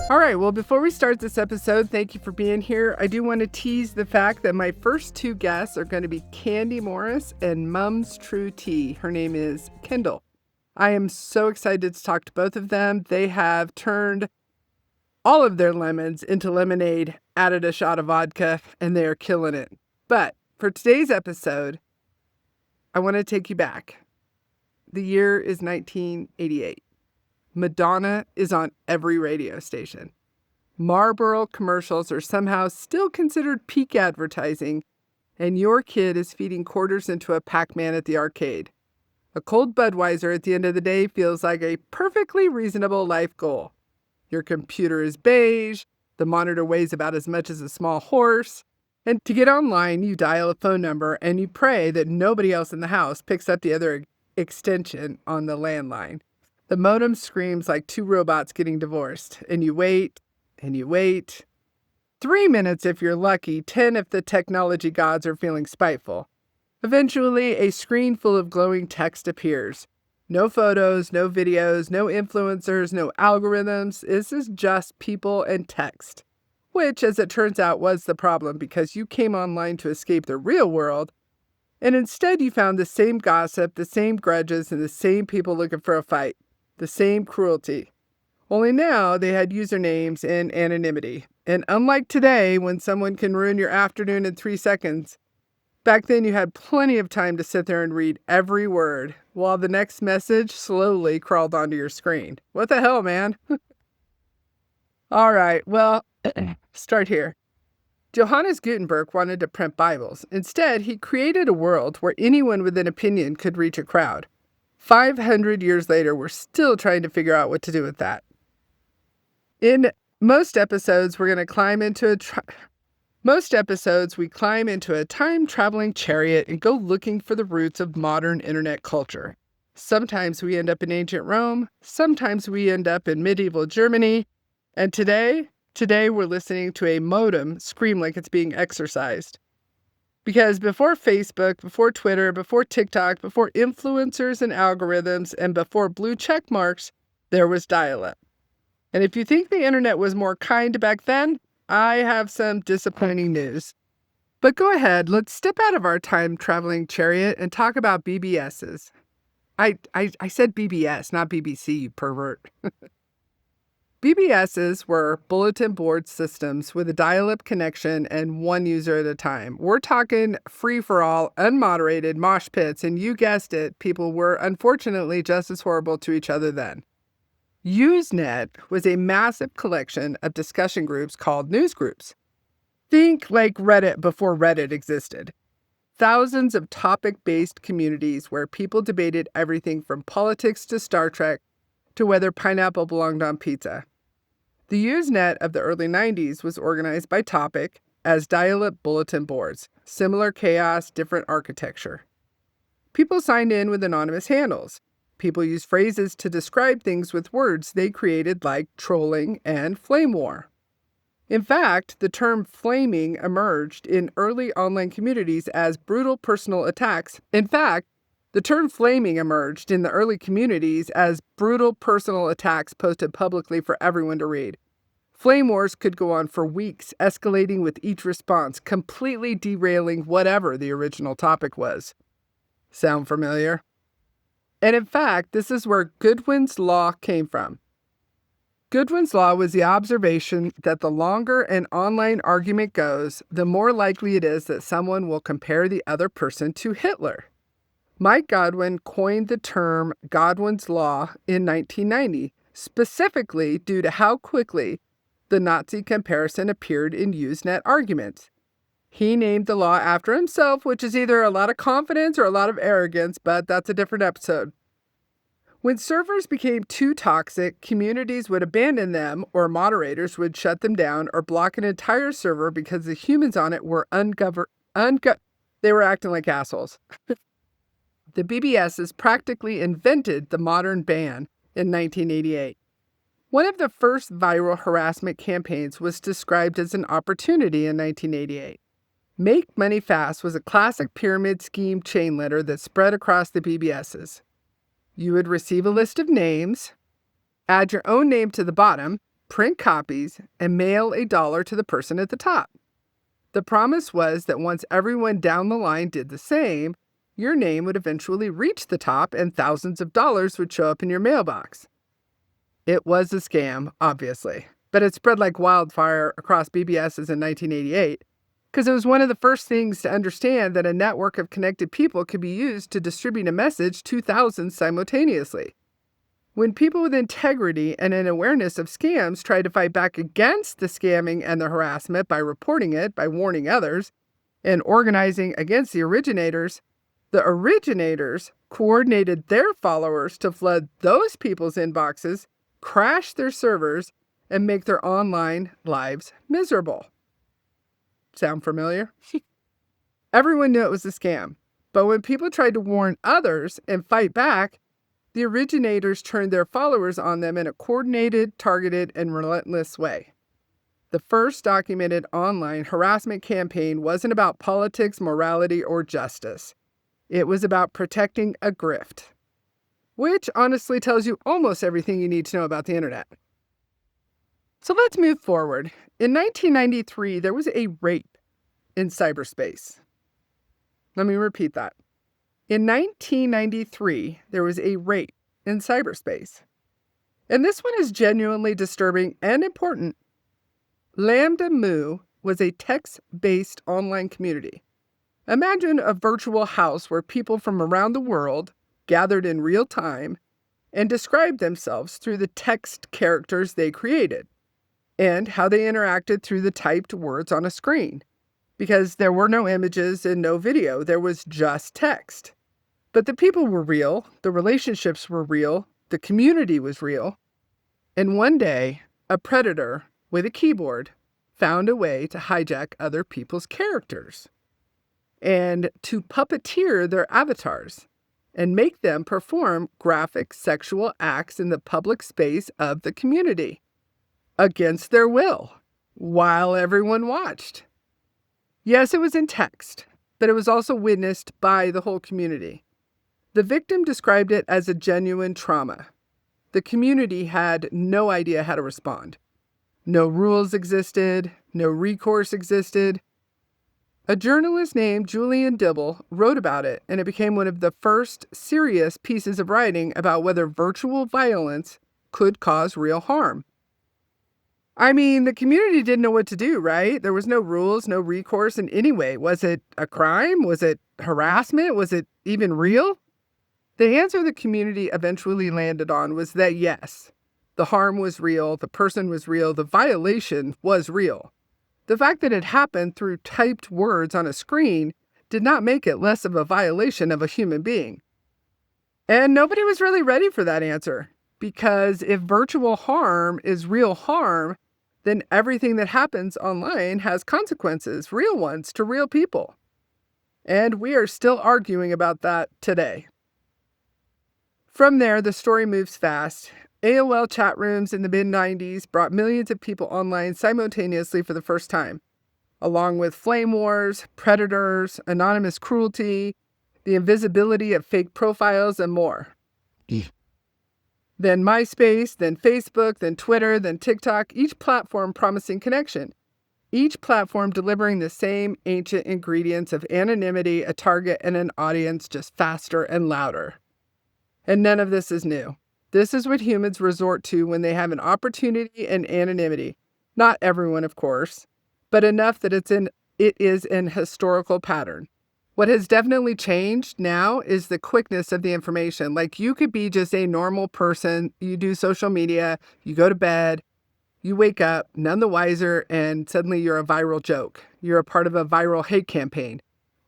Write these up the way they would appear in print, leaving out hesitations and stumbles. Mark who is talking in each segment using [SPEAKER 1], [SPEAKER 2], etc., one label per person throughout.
[SPEAKER 1] All right, well, before we start this episode, thank you for being here. I do want to tease the fact that my first two guests are going to be Candy Morris and Mum's True Tea. Her name is Kendall. I am so excited to talk to both of them. They have turned all of their lemons into lemonade, added a shot of vodka, and they are killing it. But for today's episode, I want to take you back. The year is 1988. Madonna is on every radio station. Marlboro commercials are somehow still considered peak advertising, and your kid is feeding quarters into a Pac-Man at the arcade. A cold Budweiser at the end of the day feels like a perfectly reasonable life goal. Your computer is beige, the monitor weighs about as much as a small horse, and to get online, you dial a phone number and you pray that nobody else in the house picks up the other extension on the landline. The modem screams like two robots getting divorced, and you wait, and you wait. 3 minutes if you're lucky, 10 if the technology gods are feeling spiteful. Eventually, a screen full of glowing text appears. No photos, no videos, no influencers, no algorithms. This is just people and text, which, as it turns out, was the problem because you came online to escape the real world, and instead you found the same gossip, the same grudges, and the same people looking for a fight. The same cruelty. Only now they had usernames and anonymity. And unlike today, when someone can ruin your afternoon in 3 seconds, back then you had plenty of time to sit there and read every word while the next message slowly crawled onto your screen. What the hell, man? All right, well, start here. Johannes Gutenberg wanted to print Bibles. Instead, he created a world where anyone with an opinion could reach a crowd. 500 years later, we're still trying to figure out what to do with that. In most episodes, we climb into a time-traveling chariot and go looking for the roots of modern internet culture. Sometimes we end up in ancient Rome, sometimes we end up in medieval Germany, and today we're listening to a modem scream like it's being exercised. Because before Facebook, before Twitter, before TikTok, before influencers and algorithms, and before blue check marks, there was dial-up. And if you think the internet was more kind back then, I have some disappointing news. But go ahead, let's step out of our time-traveling chariot and talk about BBSs. I said BBS, not BBC, you pervert. BBSs were bulletin board systems with a dial-up connection and one user at a time. We're talking free-for-all, unmoderated mosh pits, and you guessed it, people were unfortunately just as horrible to each other then. Usenet was a massive collection of discussion groups called newsgroups. Think like Reddit before Reddit existed. Thousands of topic-based communities where people debated everything from politics to Star Trek to whether pineapple belonged on pizza. The Usenet of the early 90s was organized by topic as dial-up bulletin boards. Similar chaos, different architecture. People signed in with anonymous handles. People used phrases to describe things with words they created like trolling and flame war. In fact, the term flaming emerged in early online communities as brutal personal attacks. The term flaming emerged in the early communities as brutal personal attacks posted publicly for everyone to read. Flame wars could go on for weeks, escalating with each response, completely derailing whatever the original topic was. Sound familiar? And in fact, this is where Godwin's law came from. Godwin's law was the observation that the longer an online argument goes, the more likely it is that someone will compare the other person to Hitler. Mike Godwin coined the term Godwin's Law in 1990, specifically due to how quickly the Nazi comparison appeared in Usenet arguments. He named the law after himself, which is either a lot of confidence or a lot of arrogance, but that's a different episode. When servers became too toxic, communities would abandon them, or moderators would shut them down or block an entire server because the humans on it were they were acting like assholes. The BBSs practically invented the modern ban in 1988. One of the first viral harassment campaigns was described as an opportunity in 1988. Make Money Fast was a classic pyramid scheme chain letter that spread across the BBSs. You would receive a list of names, add your own name to the bottom, print copies, and mail $1 to the person at the top. The promise was that once everyone down the line did the same, your name would eventually reach the top and thousands of dollars would show up in your mailbox. It was a scam, obviously, but it spread like wildfire across BBSs in 1988 because it was one of the first things to understand that a network of connected people could be used to distribute a message to thousands simultaneously. When people with integrity and an awareness of scams tried to fight back against the scamming and the harassment by reporting it, by warning others, and organizing against the originators coordinated their followers to flood those people's inboxes, crash their servers, and make their online lives miserable. Sound familiar? Everyone knew it was a scam, but when people tried to warn others and fight back, the originators turned their followers on them in a coordinated, targeted, and relentless way. The first documented online harassment campaign wasn't about politics, morality, or justice. It was about protecting a grift, which honestly tells you almost everything you need to know about the internet. So let's move forward. In 1993, there was a rape in cyberspace. Let me repeat that. In 1993, there was a rape in cyberspace. And this one is genuinely disturbing and important. Lambda Mu was a text-based online community. Imagine a virtual house where people from around the world gathered in real time and described themselves through the text characters they created and how they interacted through the typed words on a screen. Because there were no images and no video, there was just text. But the people were real, the relationships were real, the community was real. And one day, a predator with a keyboard found a way to hijack other people's characters and to puppeteer their avatars and make them perform graphic sexual acts in the public space of the community against their will while everyone watched. Yes, it was in text, but it was also witnessed by the whole community. The victim described it as a genuine trauma. The community had no idea how to respond. No rules existed, no recourse existed. A journalist named Julian Dibble wrote about it, and it became one of the first serious pieces of writing about whether virtual violence could cause real harm. I mean, the community didn't know what to do, right? There was no rules, no recourse in any way. Was it a crime? Was it harassment? Was it even real? The answer the community eventually landed on was that yes, the harm was real, the person was real, the violation was real. The fact that it happened through typed words on a screen did not make it less of a violation of a human being. And nobody was really ready for that answer, because if virtual harm is real harm, then everything that happens online has consequences, real ones, to real people. And we are still arguing about that today. From there, the story moves fast. AOL chat rooms in the mid-90s brought millions of people online simultaneously for the first time, along with flame wars, predators, anonymous cruelty, the invisibility of fake profiles, and more. Then MySpace, then Facebook, then Twitter, then TikTok, each platform promising connection. Each platform delivering the same ancient ingredients of anonymity, a target, and an audience, just faster and louder. And none of this is new. This is what humans resort to when they have an opportunity and anonymity. Not everyone, of course, but enough that it is an historical pattern. What has definitely changed now is the quickness of the information. Like, you could be just a normal person, you do social media, you go to bed, you wake up, none the wiser, and suddenly you're a viral joke. You're a part of a viral hate campaign.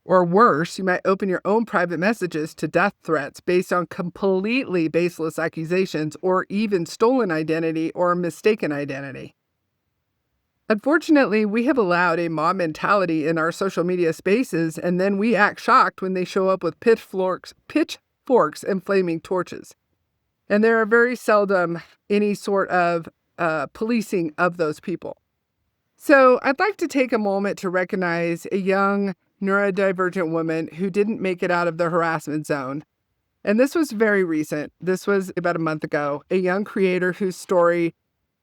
[SPEAKER 1] Or worse, you might open your own private messages to death threats based on completely baseless accusations or even stolen identity or mistaken identity. Unfortunately, we have allowed a mob mentality in our social media spaces, and then we act shocked when they show up with pitchforks and flaming torches. And there are very seldom any sort of policing of those people. So I'd like to take a moment to recognize a young neurodivergent woman who didn't make it out of the harassment zone. And this was very recent. This was about a month ago. A young creator whose story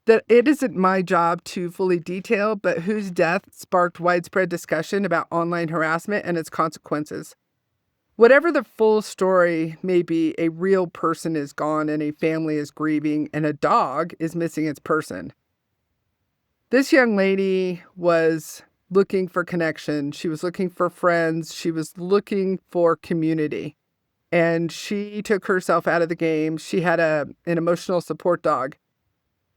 [SPEAKER 1] that it isn't my job to fully detail, but whose death sparked widespread discussion about online harassment and its consequences. Whatever the full story may be, a real person is gone and a family is grieving and a dog is missing its person. This young lady was looking for connection. She was looking for friends. She was looking for community. And she took herself out of the game. She had an emotional support dog.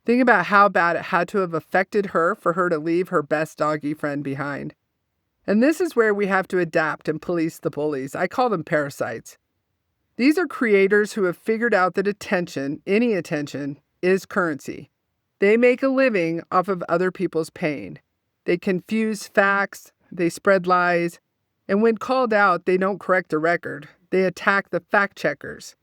[SPEAKER 1] Think about how bad it had to have affected her for her to leave her best doggy friend behind. And this is where we have to adapt and police the bullies. I call them parasites. These are creators who have figured out that attention, any attention, is currency. They make a living off of other people's pain. They confuse facts, they spread lies, and when called out, they don't correct the record. They attack the fact checkers.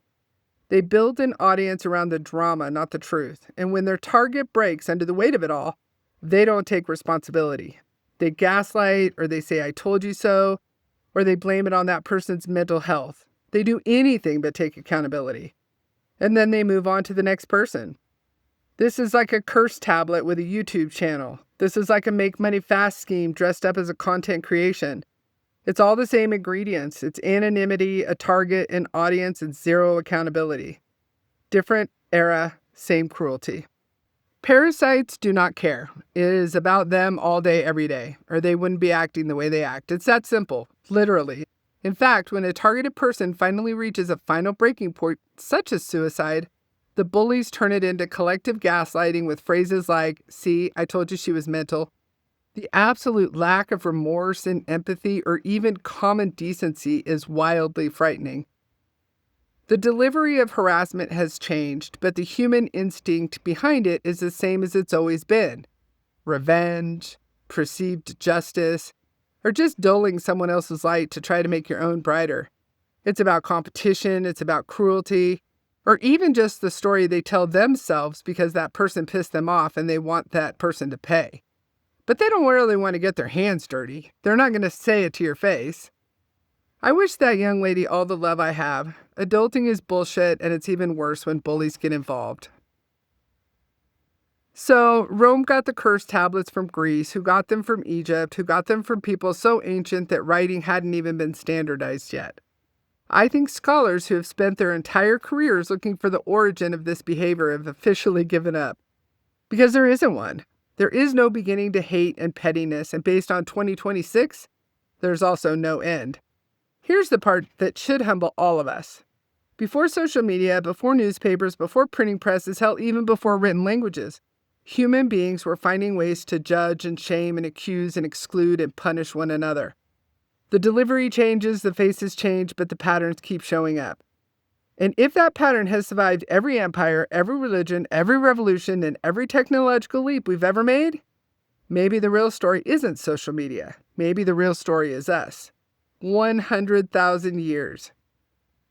[SPEAKER 1] They build an audience around the drama, not the truth. And when their target breaks under the weight of it all, they don't take responsibility. They gaslight, or they say, I told you so, or they blame it on that person's mental health. They do anything but take accountability. And then they move on to the next person. This is like a curse tablet with a YouTube channel. This is like a make money fast scheme dressed up as a content creation. It's all the same ingredients. It's anonymity, a target, an audience, and zero accountability. Different era, same cruelty. Parasites do not care. It is about them all day, every day, or they wouldn't be acting the way they act. It's that simple, literally. In fact, when a targeted person finally reaches a final breaking point, such as suicide, the bullies turn it into collective gaslighting with phrases like, see, I told you she was mental. The absolute lack of remorse and empathy or even common decency is wildly frightening. The delivery of harassment has changed, but the human instinct behind it is the same as it's always been. Revenge, perceived justice, or just dulling someone else's light to try to make your own brighter. It's about competition, it's about cruelty, or even just the story they tell themselves because that person pissed them off and they want that person to pay. But they don't really want to get their hands dirty. They're not going to say it to your face. I wish that young lady all the love I have. Adulting is bullshit, and it's even worse when bullies get involved. So, Rome got the curse tablets from Greece, who got them from Egypt, who got them from people so ancient that writing hadn't even been standardized yet. I think scholars who have spent their entire careers looking for the origin of this behavior have officially given up. Because there isn't one. There is no beginning to hate and pettiness, and based on 2026, there's also no end. Here's the part that should humble all of us. Before social media, before newspapers, before printing presses, hell, even before written languages, human beings were finding ways to judge and shame and accuse and exclude and punish one another. The delivery changes, the faces change, but the patterns keep showing up. And if that pattern has survived every empire, every religion, every revolution, and every technological leap we've ever made, maybe the real story isn't social media. Maybe the real story is us. 100,000 years.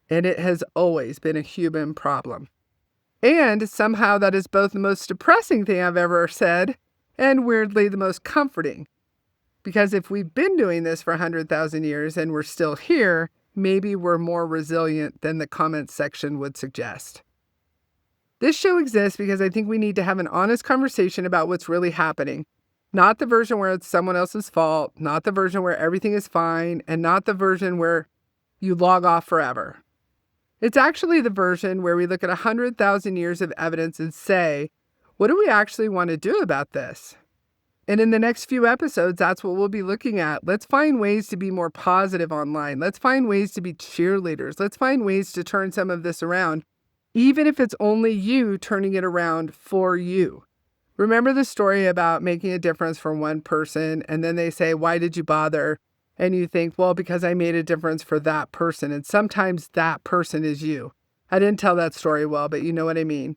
[SPEAKER 1] And it has always been a human problem. And somehow that is both the most depressing thing I've ever said and weirdly the most comforting. Because if we've been doing this for 100,000 years and we're still here, maybe we're more resilient than the comments section would suggest. This show exists because I think we need to have an honest conversation about what's really happening. Not the version where it's someone else's fault, not the version where everything is fine, and not the version where you log off forever. It's actually the version where we look at 100,000 years of evidence and say, what do we actually want to do about this? And in the next few episodes, that's what we'll be looking at. Let's find ways to be more positive online. Let's find ways to be cheerleaders. Let's find ways to turn some of this around, even if it's only you turning it around for you. Remember the story about making a difference for one person, and then they say, why did you bother? And you think, well, because I made a difference for that person. And sometimes that person is you. I didn't tell that story well, but you know what I mean.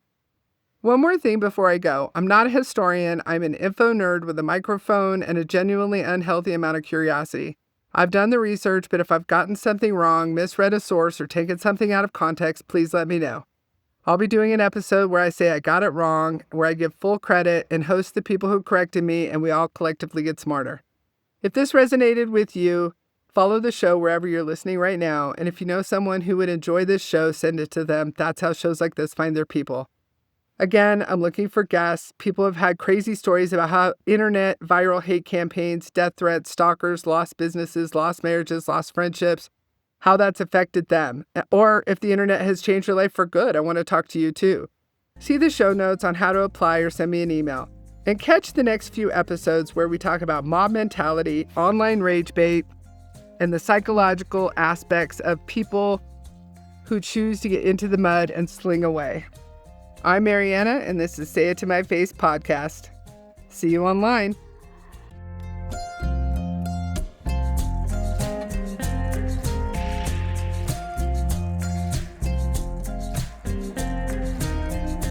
[SPEAKER 1] One more thing before I go. I'm not a historian. I'm an info nerd with a microphone and a genuinely unhealthy amount of curiosity. I've done the research, but if I've gotten something wrong, misread a source, or taken something out of context, please let me know. I'll be doing an episode where I say I got it wrong, where I give full credit and host the people who corrected me, and we all collectively get smarter. If this resonated with you, follow the show wherever you're listening right now. And if you know someone who would enjoy this show, send it to them. That's how shows like this find their people. Again, I'm looking for guests. People have had crazy stories about how internet viral hate campaigns, death threats, stalkers, lost businesses, lost marriages, lost friendships, how that's affected them. Or if the internet has changed your life for good, I want to talk to you too. See the show notes on how to apply or send me an email. And catch the next few episodes where we talk about mob mentality, online rage bait, and the psychological aspects of people who choose to get into the mud and sling away. I'm Mariana, and this is Say It to My Face podcast. See you online.